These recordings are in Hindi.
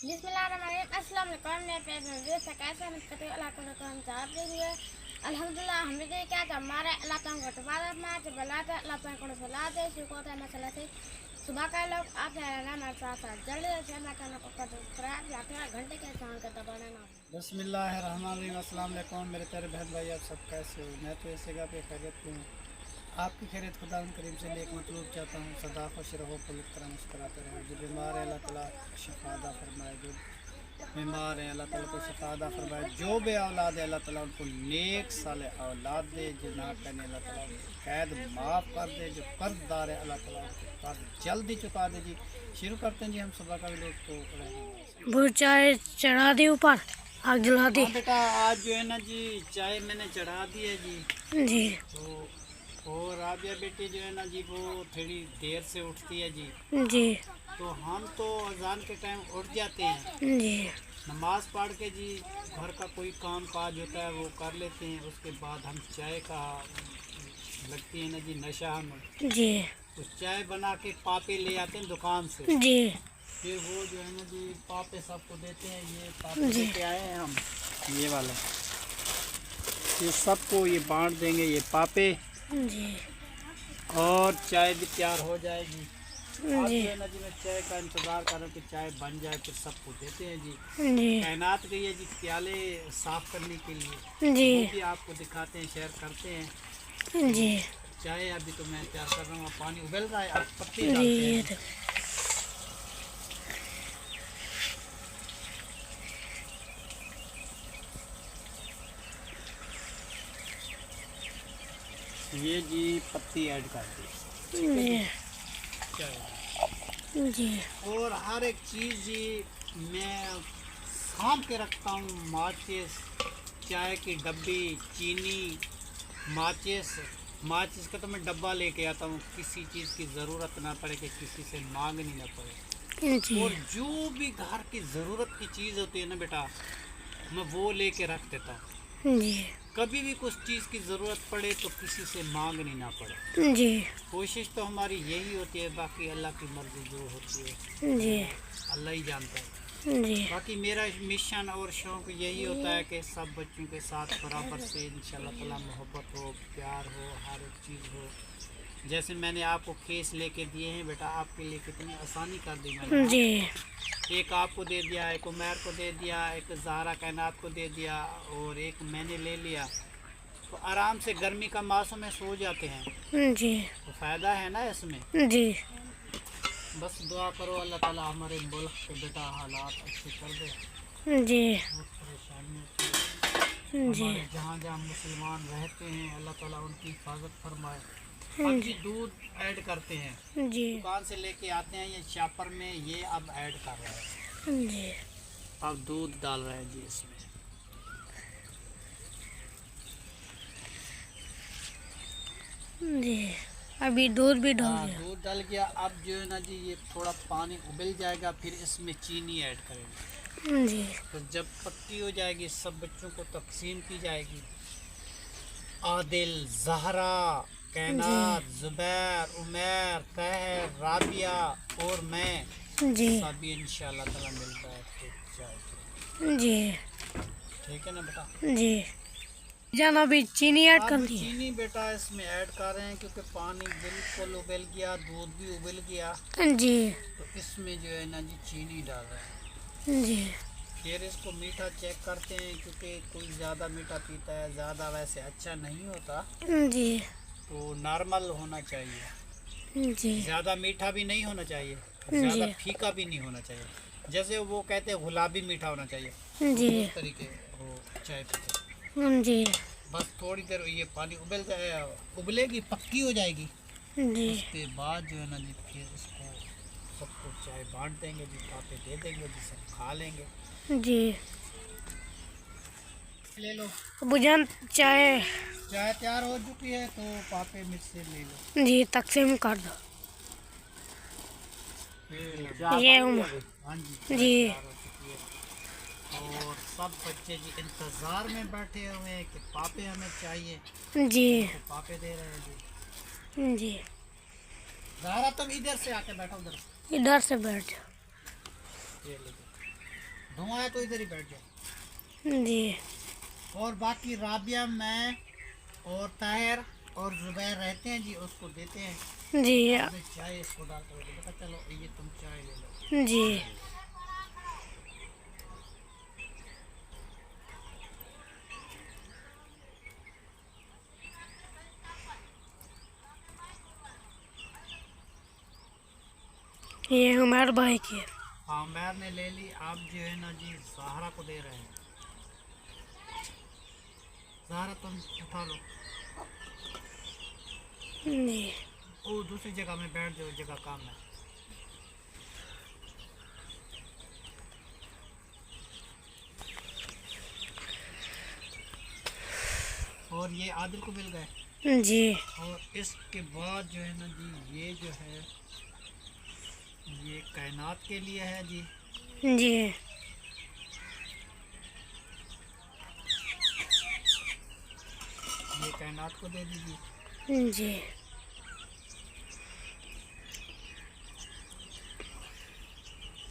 बिस्मिल्लाहिर्रहमानिर्रहीम। अस्सलाम वालेकुम। मैं कैसे हम करते अल्लाह को हम चाहते हुए अल्हम्दुलिल्लाह हम ये क्या था हमारे अल्लाह ताला को तबारक में आज बलाते अल्लाह ताला को सलाते शुक्र है मसला से सुबह का लोग आप ना मेरे साथ जल्दी से मैं कहना को सब्सक्राइब या फिर घंटे के साउंड का दबाना ना। बिस्मिल्लाहिर्रहमानिर्रहीम। अस्सलाम वालेकुम मेरे प्यारे बहन भाई, आप सब कैसे हो? मैं तो इस जगह पे खैरियत हूँ। आपकी खैरियत खुदा करीम से एक मतलूब चाहता हूँ, सदा खुश रहो, पुलिस तरह मुस्कुराते रहो। जो बीमार है अल्लाह ताला शिफादा फरमाए, जो बीमार है अल्लाह ताला को शिफादा फरमाए, जो बे औलाद है अल्लाह ताला उनको नेक साले औलाद दे, जो ना करने अल्लाह ताला कैद माफ़ कर दे, जो कर्जदार है अल्लाह ताला उनको कर्ज जल्दी चुका दे। जी शुरू करते हैं जी हम सुबह का भी लोग तो वो चाय चढ़ा दे ऊपर आग जला दे। हाँ बेटा, आज जो है ना जी चाय मैंने चढ़ा दी है जी। तो और राबिया बेटी जो है ना जी वो थोड़ी देर से उठती है जी। तो हम तो अजान के टाइम उठ जाते हैं जी। नमाज पढ़ के जी घर का कोई काम काज होता है वो कर लेते हैं। उसके बाद हम चाय का लगती है ना जी नशा हमें जी। तो चाय बना के पापे ले आते हैं दुकान से जी। फिर वो जो है ना जी पापे सबको देते हैं। ये पापे लेके आए हैं हम, ये वाले, ये सबको ये बांट देंगे ये पापे जी। और चाय भी तैयार हो जाएगी। आप जो है ना जी मैं चाय का इंतज़ार कर रहा हूँ कि चाय बन जाए फिर सबको देते हैं जी। तैनात गई है जी प्याले साफ़ करने के लिए जी। वो भी आपको दिखाते हैं, शेयर करते हैं जी। चाय अभी तो मैं तैयार कर रहा हूँ, पानी उबल रहा है, अब पत्ती डालते हैं। ये जी पत्ती ऐड कर दी जी। और हर एक चीज़ जी मैं साँभ के रखता हूँ। माचिस, चाय की डब्बी, चीनी, माचिस का तो मैं डब्बा लेके आता हूँ, किसी चीज़ की ज़रूरत ना पड़े कि किसी से मांगनी ना पड़े। और जो भी घर की ज़रूरत की चीज़ होती है ना बेटा मैं वो लेके रख देता हूँ। कभी भी कुछ चीज़ की ज़रूरत पड़े तो किसी से मांगनी ना पड़े जी। कोशिश तो हमारी यही होती है, बाकी अल्लाह की मर्ज़ी जो होती है जी। अल्लाह ही जानता है। जी। बाकी मेरा मिशन और शौक़ यही होता है कि सब बच्चों के साथ बराबर से इंशाल्लाह ताला मोहब्बत हो, प्यार हो, हर एक चीज़ हो। जैसे मैंने आपको केस लेके दिए हैं बेटा, आपके लिए कितनी आसानी कर दी मैंने। जी। एक आपको दे दिया, एक उमैर को दे दिया, एक ज़हरा कायनात को दे दिया और एक मैंने ले लिया। तो आराम से गर्मी का मौसम में सो जाते हैं जी। तो फ़ायदा है ना इसमें। जी। बस दुआ करो अल्लाह ताला हमारे मुल्क के बेटा हालात अच्छे कर दे। जी। बहुत परेशानी जी। जहाँ जहाँ मुसलमान रहते हैं अल्लाह ताला उनकी हिफाजत फरमाए। बाकी दूध ऐड करते हैं जी। दुकान से लेके आते हैं ये चापर में, ये अब ऐड कर रहे हैं जी। अब दूध डाल रहे हैं जी इसमें। जी। अभी दूध भी डाल हाँ दिया। दूध डल गया। अब जो है ना जी ये थोड़ा पानी उबल जाएगा फिर इसमें चीनी ऐड करेंगे। जी। तो जब पत्ती हो जाएगी सब बच्चों को तकसीम की जाएगी। आदिल, ज़हरा, कायनात, ज़ुबैर, उमैर, तहर, राबिया और मैं जी। सभी इंशाल्लाह ताला मिलता है चाय। जी। ठीक है ना बेटा। जी। जाना भी चीनी ऐड कर अब दी। चीनी बेटा इसमें ऐड कर रहे हैं क्योंकि पानी बिल्कुल उबल गया, दूध भी उबल गया। जी। तो इसमें जो है ना जी चीनी डाल रहे हैं। जी। फिर इसको मीठा चेक करते हैं क्योंकि कोई ज़्यादा मीठा पीता है, ज़्यादा वैसे अच्छा नहीं होता। जी। तो नॉर्मल होना चाहिए, जी। ज़्यादा मीठा भी नहीं होना चाहिए, ज़्यादा फीका भी नहीं होना चाहिए। जैसे वो कहते हैं गुलाबी मीठा होना चाहिए, जी। उस तरीके वो चाय पीते। जी। बस थोड़ी देर ये पानी उबल जाए, उबलेगी, पक्की हो जाएगी। जी। उसके बाद जो है ना जी फिर इसको सबको चाय बांट देंगे जी, पापे दे देंगे जी, सब खा लेंगे। जी। ले लो बुझान चाय तैयार हो चुकी है तो पापे मुझसे ले लो। जी तकसीम कर दो। ये हाँ जी जी। तैयार हो चुकी है और सब बच्चे जी इंतज़ार में बैठे हुए हैं कि पापे हमें चाहिए। जी। तो पापे दे रहे हैं जी। जी। ज़हरा तुम इधर से आके बैठो, उधर इधर से बैठ जाओ। ये लो। धुआं है तो इधर ही बैठ जाओ। जी। और बाकी राबिया, मैं और ताहिर और जुबैर रहते हैं जी, उसको देते हैं जी। चाय, इसको डाल कर बेटा चलो ये तुम चाय ले लो। जी। ये उमर भाई की है। हाँ उमर ने ले ली। आप जो है ना जी ज़हरा को दे रहे हैं। ज़हरा तुम उठा लो। जी। वो दूसरी जगह में बैठ जाओ, जगह काम है। और ये आदिल को मिल गए जी। और इसके बाद जो है ना जी ये जो है ये कायनात के लिए है जी। जी। ये कायनात को दे दीजिए। जी।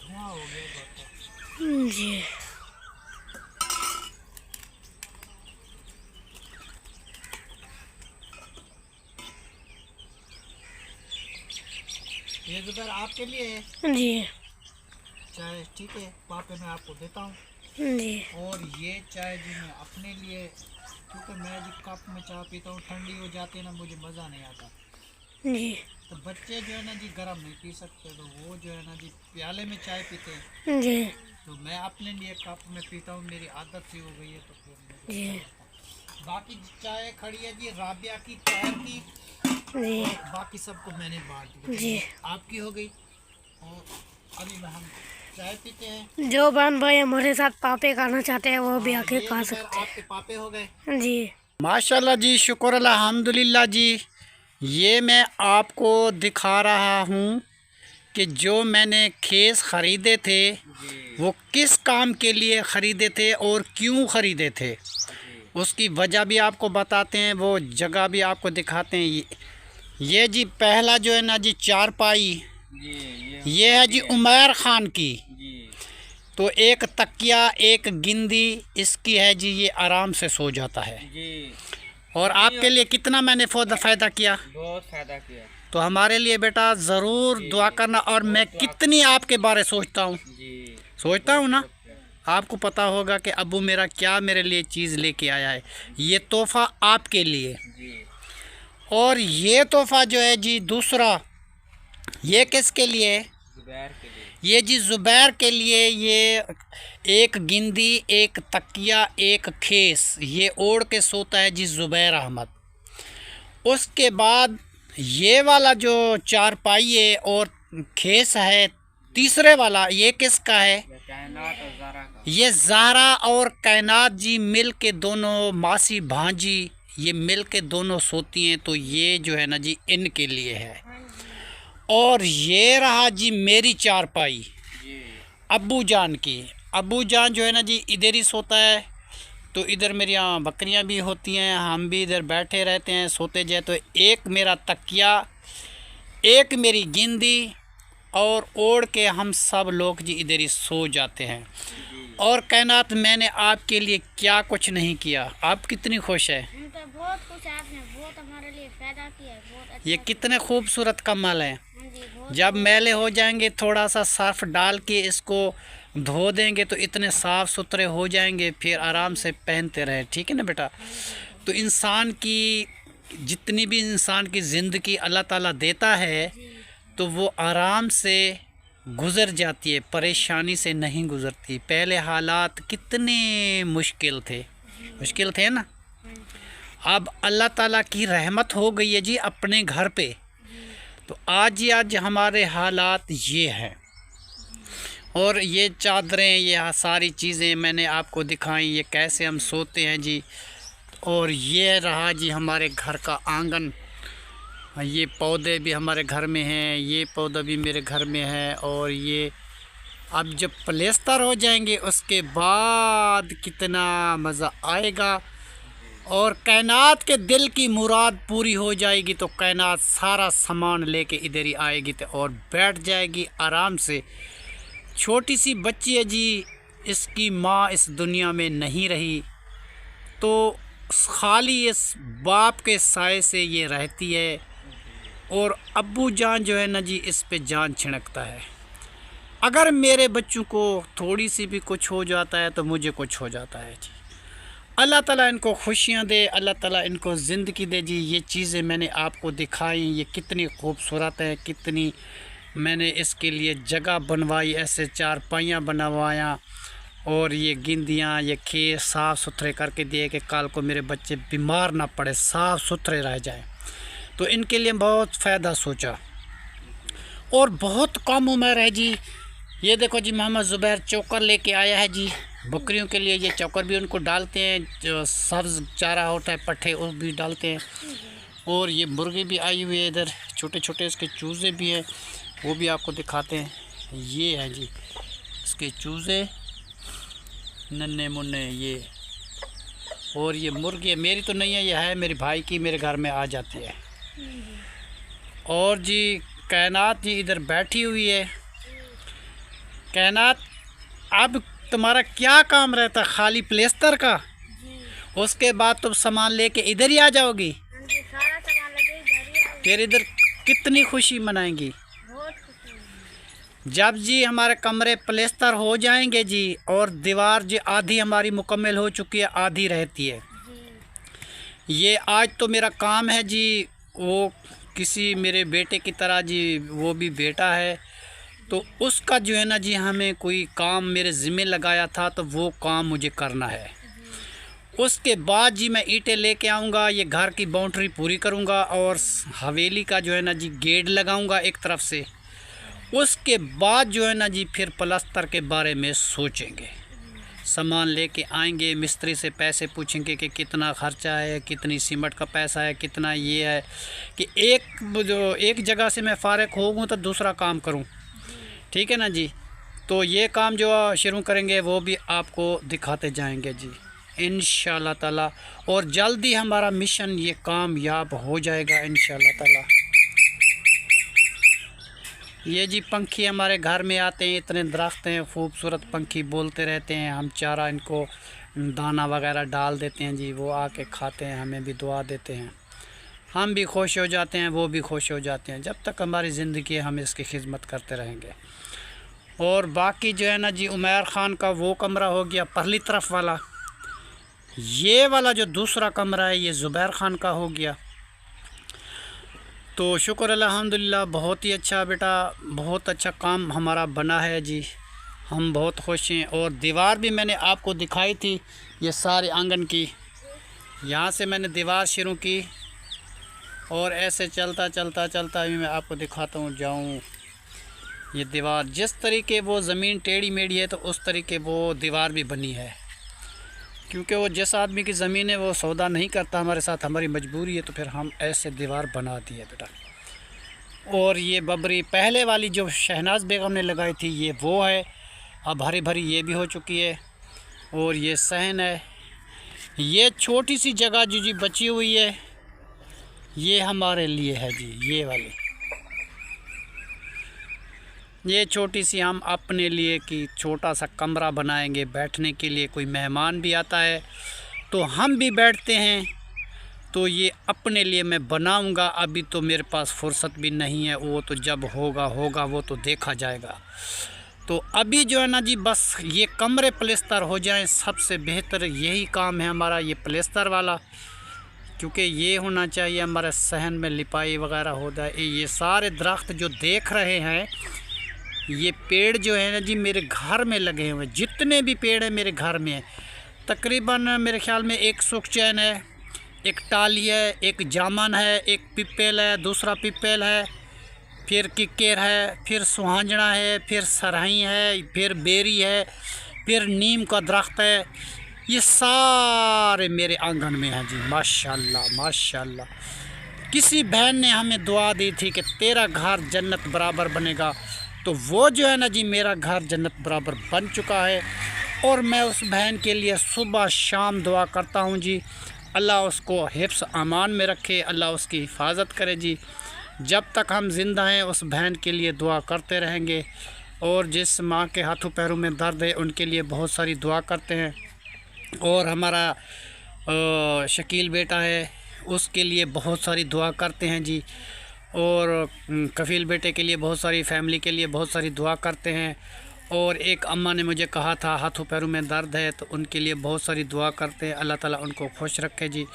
धुआं हो गया बहुत। जी। ये जुबैर आपके लिए है जी। चाय, ठीक है पापे मैं आपको देता हूँ। जी। और ये चाय जी मैं अपने लिए, क्योंकि मैं जी कप में चाय पीता हूँ, ठंडी हो जाती है ना मुझे मज़ा नहीं आता। जी। तो बच्चे जो है ना जी गर्म नहीं पी सकते, तो वो जो है ना जी प्याले में चाय पीते हैं। जी। तो मैं अपने लिए कप में पीता हूँ, मेरी आदत सी हो गई है तो फिर जी। बाकी चाय खड़ी है जी राबिया की, ताहिर की, जी। और बाकी सबको मैंने बांट दी। जी। आपकी हो गई। और अभी हम चाय पीते हैं। जो बहन भाई हमारे साथ पापे खाना चाहते हैं वो भी आके ये खा जुबैर सकते आपके पापे हो गए। हैं। जी। माशाल्लाह जी, शुक्र अल्हम्दुलिल्लाह जी। ये मैं आपको दिखा रहा हूँ कि जो मैंने खेस ख़रीदे थे वो किस काम के लिए ख़रीदे थे और क्यों ख़रीदे थे, उसकी वजह भी आपको बताते हैं, वो जगह भी आपको दिखाते हैं। ये जी पहला जो है ना जी चारपाई, ये है जी उमर ख़ान की। तो एक तकिया एक गिंदी इसकी है जी, ये आराम से सो जाता है जी। और आपके लिए कितना मैंने फ़ायदा किया, बहुत फ़ायदा किया। तो हमारे लिए बेटा ज़रूर दुआ करना। और मैं कितनी आपके बारे सोचता हूँ, सोचता हूँ ना। आपको पता होगा कि अब्बू मेरा क्या मेरे लिए चीज़ लेके आया है। ये तोहफ़ा आपके लिए। और ये तोहफ़ा जो है जी दूसरा, ये किसके लिए है? जुबैर के लिए। ये जी ज़ुबैर के लिए। ये एक गिंदी एक तकिया एक खेस, ये ओढ़ के सोता है जी ज़ुबैर अहमद। उसके बाद ये वाला जो चारपाई है और खेस है तीसरे वाला, ये किसका है? कायनात और ज़हरा का। ये ज़हरा और कायनात जी मिल के दोनों मासी भांजी, ये मिल के दोनों सोती हैं। तो ये जो है ना जी इनके लिए है। और ये रहा जी मेरी चारपाई अब्बू जान की। अब्बू जान जो है ना जी इधर ही सोता है। तो इधर मेरी यहाँ बकरियाँ भी होती हैं, हम भी इधर बैठे रहते हैं सोते जाए। तो एक मेरा तकिया एक मेरी गिंदी और ओढ़ के हम सब लोग जी इधर ही सो जाते हैं। और कायनात मैंने आपके लिए क्या कुछ नहीं किया, आप कितनी खुश है? हम तो बहुत कुछ आपने बहुत हमारे लिए फायदा किया है, बहुत अच्छा। ये कितने खूबसूरत कमल हैं। हाँ जी, बहुत। जब मैले हो जाएंगे थोड़ा सा सर्फ डाल के इसको धो देंगे तो इतने साफ़ सुथरे हो जाएंगे, फिर आराम से पहनते रहे। ठीक है ना बेटा? तो इंसान की जितनी भी इंसान की ज़िंदगी अल्लाह ताला देता है तो वो आराम से गुज़र जाती है, परेशानी से नहीं गुज़रती। पहले हालात कितने मुश्किल थे ना। अब अल्लाह ताला की रहमत हो गई है जी अपने घर पे। तो आज हमारे हालात ये हैं। और ये चादरें, ये सारी चीज़ें मैंने आपको दिखाई, ये कैसे हम सोते हैं जी। और ये रहा जी हमारे घर का आंगन। ये पौधे भी हमारे घर में हैं, ये पौधा भी मेरे घर में है। और ये अब जब प्लेस्तर हो जाएंगे उसके बाद कितना मज़ा आएगा। और कायनात के दिल की मुराद पूरी हो जाएगी तो कायनात सारा सामान लेके इधर ही आएगी तो और बैठ जाएगी आराम से। छोटी सी बच्ची है जी, इसकी माँ इस दुनिया में नहीं रही तो खाली इस बाप के साए से ये रहती है, और अब्बू जान जो है ना जी इस पे जान छिड़कता है। अगर मेरे बच्चों को थोड़ी सी भी कुछ हो जाता है तो मुझे कुछ हो जाता है जी। अल्लाह ताला इनको खुशियाँ दे, अल्लाह ताला इनको ज़िंदगी दे जी। ये चीज़ें मैंने आपको दिखाई, ये कितनी खूबसूरत है, कितनी मैंने इसके लिए जगह बनवाई, ऐसे चारपाइयाँ बनवाया, और ये गिंदियाँ, ये खेत साफ़ सुथरे करके दिए कि कल को मेरे बच्चे बीमार ना पड़े, साफ़ सुथरे रह जाएं। तो इनके लिए बहुत फ़ायदा सोचा। और बहुत कम उम्र है जी। ये देखो जी मोहम्मद ज़ुबैर चोकर लेके आया है जी बकरियों के लिए। ये चोकर भी उनको डालते हैं, जो सब्ज़ चारा होता है पट्ठे वो भी डालते हैं। और ये मुर्गी भी आई हुई है इधर, छोटे छोटे इसके चूज़े भी हैं, वो भी आपको दिखाते हैं। ये हैं जी इसके चूज़े नन्हे मुन्ने ये। और ये मुर्गी मेरी तो नहीं है, ये है मेरे भाई की, मेरे घर में आ जाती है। और जी कायनात जी इधर बैठी हुई है। कायनात, अब तुम्हारा क्या काम रहता, खाली प्लेस्टर का? उसके बाद तुम सामान लेके इधर ही आ जाओगी, सारा सामान लगे इधर ही आओ। फिर इधर कितनी खुशी मनाएंगी बहुत खुशी। जब जी हमारे कमरे प्लेस्टर हो जाएंगे जी। और दीवार जी आधी हमारी मुकम्मल हो चुकी है, आधी रहती है। ये आज तो मेरा काम है जी, वो किसी मेरे बेटे की तरह जी, वो भी बेटा है तो उसका जो है ना जी हमें कोई काम मेरे ज़िम्मे लगाया था, तो वो काम मुझे करना है। उसके बाद जी मैं ईंटें लेके आऊँगा, ये घर की बाउंड्री पूरी करूँगा और हवेली का जो है ना जी गेट लगाऊँगा एक तरफ से। उसके बाद जो है ना जी फिर प्लास्टर के बारे में सोचेंगे। सामान लेके आएंगे, मिस्त्री से पैसे पूछेंगे कि कितना ख़र्चा है, कितनी सीमेंट का पैसा है, कितना ये है, कि एक जगह से मैं फ़ारिग हो गूँ तो दूसरा काम करूँ। ठीक है ना जी। तो ये काम जो शुरू करेंगे वो भी आपको दिखाते जाएंगे जी इंशाल्लाह ताला। और जल्दी हमारा मिशन ये कामयाब हो जाएगा इंशाल्लाह ताला। ये जी पंखी हमारे घर में आते हैं, इतने दरख्त हैं, खूबसूरत पंखी बोलते रहते हैं। हम चारा इनको दाना वगैरह डाल देते हैं जी, वो आके खाते हैं, हमें भी दुआ देते हैं, हम भी खुश हो जाते हैं, वो भी खुश हो जाते हैं। जब तक हमारी ज़िंदगी है हम इसकी खिदमत करते रहेंगे। और बाकी जो है ना जी उमैर ख़ान का वो कमरा हो गया पहली तरफ वाला। ये वाला जो दूसरा कमरा है ये ज़ुबैर ख़ान का हो गया। तो शुक्र अल्हम्दुलिल्लाह, बहुत ही अच्छा बेटा, बहुत अच्छा काम हमारा बना है जी, हम बहुत खुश हैं। और दीवार भी मैंने आपको दिखाई थी, ये सारे आंगन की, यहाँ से मैंने दीवार शुरू की और ऐसे चलता चलता चलता भी मैं आपको दिखाता हूँ जाऊँ। ये दीवार जिस तरीके वो ज़मीन टेढ़ी मेढ़ी है तो उस तरीके वो दीवार भी बनी है, क्योंकि वो जिस आदमी की ज़मीन है वो सौदा नहीं करता हमारे साथ, हमारी मजबूरी है, तो फिर हम ऐसे दीवार बना दी है बेटा। और ये बबरी पहले वाली जो शहनाज बेगम ने लगाई थी ये वो है, अब हरी भरी ये भी हो चुकी है। और ये सहन है, ये छोटी सी जगह जो जी बची हुई है ये हमारे लिए है जी। ये वाली ये छोटी सी हम अपने लिए कि छोटा सा कमरा बनाएंगे बैठने के लिए, कोई मेहमान भी आता है तो हम भी बैठते हैं, तो ये अपने लिए मैं बनाऊंगा। अभी तो मेरे पास फुर्सत भी नहीं है, वो तो जब होगा होगा, वो तो देखा जाएगा। तो अभी जो है ना जी बस ये कमरे प्लेस्तर हो जाएं, सबसे बेहतर यही काम है हमारा, ये प्लेस्तर वाला, क्योंकि ये होना चाहिए हमारे सहन में लिपाई वगैरह हो जाए। ये सारे दरख्त जो देख रहे हैं, ये पेड़ जो है ना जी मेरे घर में लगे हुए, जितने भी पेड़ हैं मेरे घर में, तकरीबन मेरे ख्याल में एक सुखचैन है, एक टाली है, एक जामन है, एक पिप्पल है, दूसरा पिप्पल है, फिर किक्केर है, फिर सुहांजना है, फिर सरहई है, फिर बेरी है, फिर नीम का दरख्त है। ये सारे मेरे आंगन में हैं जी, माशाल्लाह माशाल्लाह। किसी बहन ने हमें दुआ दी थी कि तेरा घर जन्नत बराबर बनेगा, तो वो जो है ना जी मेरा घर जन्नत बराबर बन चुका है। और मैं उस बहन के लिए सुबह शाम दुआ करता हूँ जी, अल्लाह उसको हिफ्ज़ अमान में रखे, अल्लाह उसकी हिफाजत करे जी। जब तक हम ज़िंदा हैं उस बहन के लिए दुआ करते रहेंगे। और जिस माँ के हाथों पैरों में दर्द है उनके लिए बहुत सारी दुआ करते हैं। और हमारा शकील बेटा है उसके लिए बहुत सारी दुआ करते हैं जी। और कफ़ील बेटे के लिए बहुत सारी, फैमिली के लिए बहुत सारी दुआ करते हैं। और एक अम्मा ने मुझे कहा था हाथों पैरों में दर्द है तो उनके लिए बहुत सारी दुआ करते हैं, अल्लाह ताला उनको खुश रखे जी।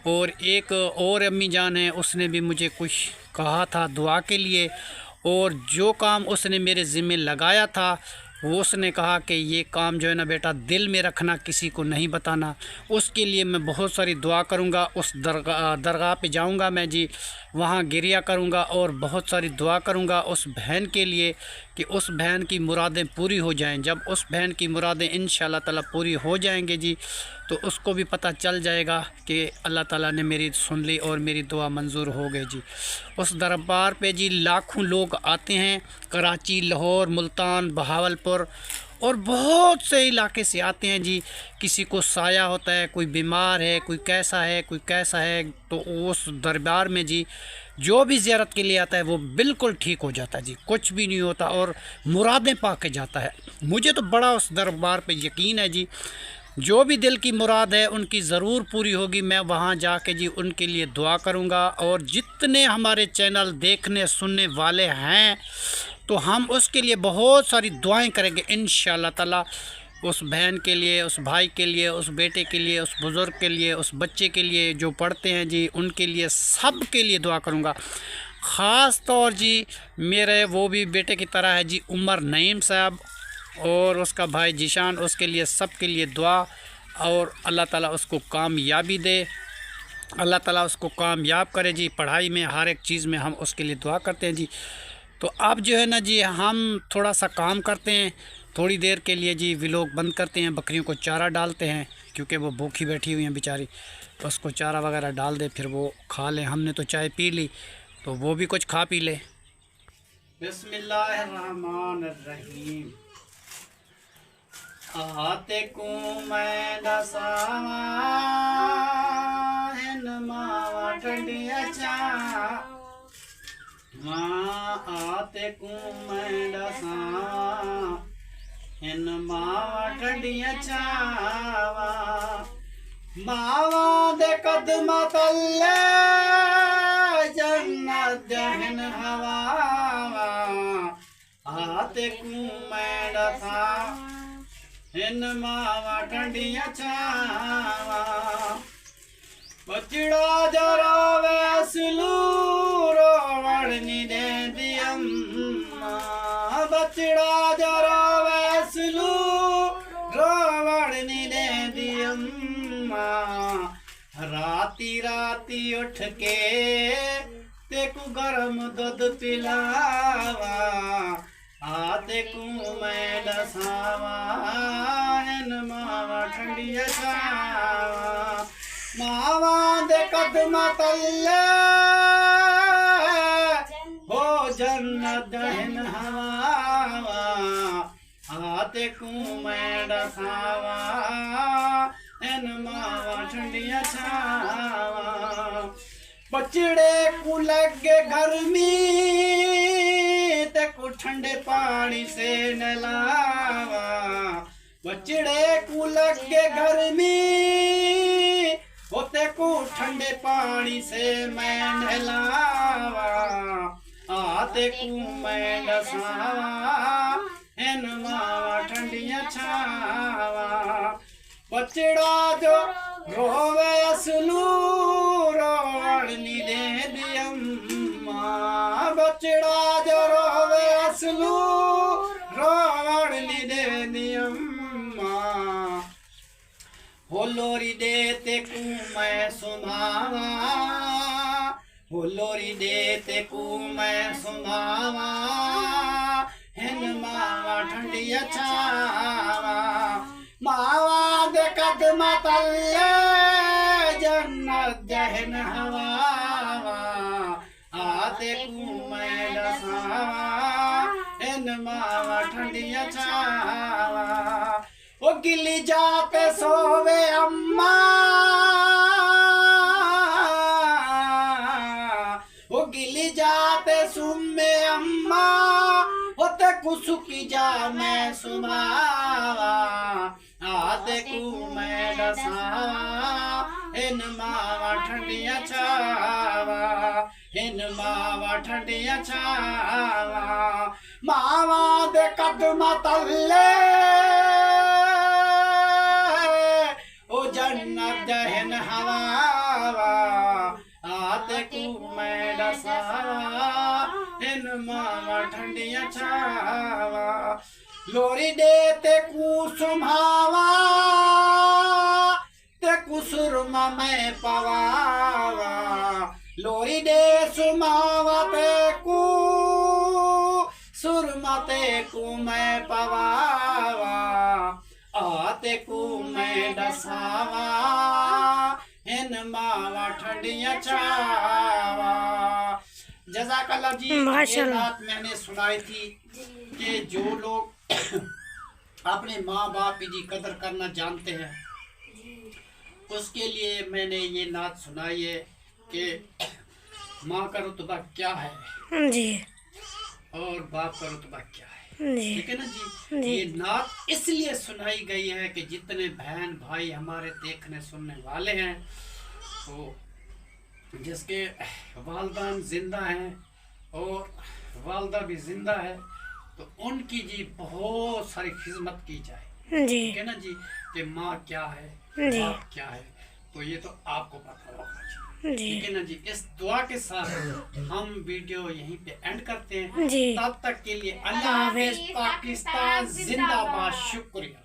और एक और अम्मी जान है, उसने भी मुझे कुछ कहा था दुआ के लिए, और जो काम उसने मेरे ज़िम्मे लगाया था वो उसने कहा कि ये काम जो है ना बेटा दिल में रखना, किसी को नहीं बताना। उसके लिए मैं बहुत सारी दुआ करूँगा। उस दरगाह पे जाऊँगा मैं जी, वहाँ गिरिया करूँगा और बहुत सारी दुआ करूँगा उस बहन के लिए कि उस बहन की मुरादें पूरी हो जाएं। जब उस बहन की मुरादें इंशाअल्लाह ताला पूरी हो जाएंगे जी तो उसको भी पता चल जाएगा कि अल्लाह ताला ने मेरी सुन ली और मेरी दुआ मंजूर हो गई जी। उस दरबार पे जी लाखों लोग आते हैं, कराची, लाहौर, मुल्तान, बहावलपुर और बहुत से इलाके से आते हैं जी। किसी को साया होता है, कोई बीमार है, कोई कैसा है, कोई कैसा है, तो उस दरबार में जी जो भी ज़ियारत के लिए आता है वो बिल्कुल ठीक हो जाता है जी, कुछ भी नहीं होता और मुरादें पा के जाता है। मुझे तो बड़ा उस दरबार पे यकीन है जी, जो भी दिल की मुराद है उनकी ज़रूर पूरी होगी। मैं वहाँ जाके जी उनके लिए दुआ करूँगा। और जितने हमारे चैनल देखने सुनने वाले हैं तो हम उसके लिए बहुत सारी दुआएं करेंगे इंशाअल्लाह ताला। उस बहन के लिए, उस भाई के लिए, उस बेटे के लिए, उस बुज़ुर्ग के लिए, उस बच्चे के लिए जो पढ़ते हैं जी, उनके लिए, सब के लिए दुआ करूँगा। ख़ास तौर जी मेरे वो भी बेटे की तरह है जी, उमर नईम साहब और उसका भाई जीशान, उसके लिए, सब के लिए दुआ। और अल्लाह ताला उसको कामयाबी दे, अल्लाह ताला उसको कामयाब करे जी पढ़ाई में, हर एक चीज़ में हम उसके लिए दुआ करते हैं जी। तो अब जो है ना जी हम थोड़ा सा काम करते हैं, थोड़ी देर के लिए जी व्लॉग बंद करते हैं, बकरियों को चारा डालते हैं क्योंकि वो भूखी बैठी हुई हैं बेचारी, उसको चारा वगैरह डाल दे फिर वो खा लें। हमने तो चाय पी ली तो वो भी कुछ खा पी ले। बिस्मिल्लाहिर्रहमानिर्रहीम। आते को मैं दसावा मावा ठंडिया चा, माँ आते को मैं दसावा इन मावा ठंडिया चावा, मावा दे कदम तल्ले जन्नत जहन हवा, आते को मैं दसा इन मावा ठंडिया छावा, बचड़ा जरा वैसलू रोवड़नी दे दियम्मा, बचड़ा जरा वैसलू रोवड़नी दे दियम्मा, राती राती उठ के तेकू गरम दूध पिलावा, आते को मैं दसावा इन मावा ठंडिया छावा, मावा दे कदम तल्ले हो जन्नत दहन हवा, आते को मैं दसावा इन मावा ठंडिया छावा, बचड़े को लगे गर्मी को ठंडे पानी से नहलावा, बचड़े को लगे गर्मी होते को ठंडे पानी से मैं नहलावा, आते को मैं दसावा इन मावा ठंडिया छावा, बचड़ा जो रोवे असलू रोवड़नी दे दियम्मा, बचड़ा जो रोवे असलू रोवड़नी दे दियम्मा, हो लोरी देते को मैं सुनावा, हो लोरी देते को मैं सुनावा हिन मावा ठंडिया छावा, मावा दे कदम तल्ले जन्नत जहन हवा, आते को मैं दसावा इन मावा ठंडिया छावा, ओ गिली जाते सोवे अम्मा, ओ गिली जाते सुम्मे अम्मा, ओ ते कुसुकी जा मैं सुमावा आते कु मैं दसावा इन मावा ठंडिया छावा इन मावा ठंडिया छावा मावा दे कदम तले ओ जन्नत जहन हवा आते कु मैं दसावा इन मावा ठंडिया छावा लोरी देते कु सुम्हावा ते कुसुरमा मैं पवावा लोरी दे सुम्हावा ते कु सुरमा ते कु मैं पवावा आते कु मैं दसावा इन मावा ठंडिया छावा। जज़ाकल्लाह जी। ये बात मैंने सुनाई थी कि जो लोग अपने माँ बाप की कदर करना जानते हैं उसके लिए मैंने ये नात सुनाई है कि माँ का रुतबा क्या है जी और बाप का रुतबा क्या है, ठीक है ना जी। ये नात इसलिए सुनाई गई है कि जितने बहन भाई हमारे देखने सुनने वाले हैं तो जिसके वालदान जिंदा हैं और वालदा भी जिंदा है तो उनकी जी बहुत सारी खिदमत की जाए, ठीक है ना जी। कि माँ क्या है बाप क्या है तो ये तो आपको पता होगा जी, ठीक है ना जी। इस दुआ के साथ हम वीडियो यहीं पे एंड करते हैं। तब तक के लिए अल्लाह हाफिज़। पाकिस्तान जिंदाबाद। शुक्रिया।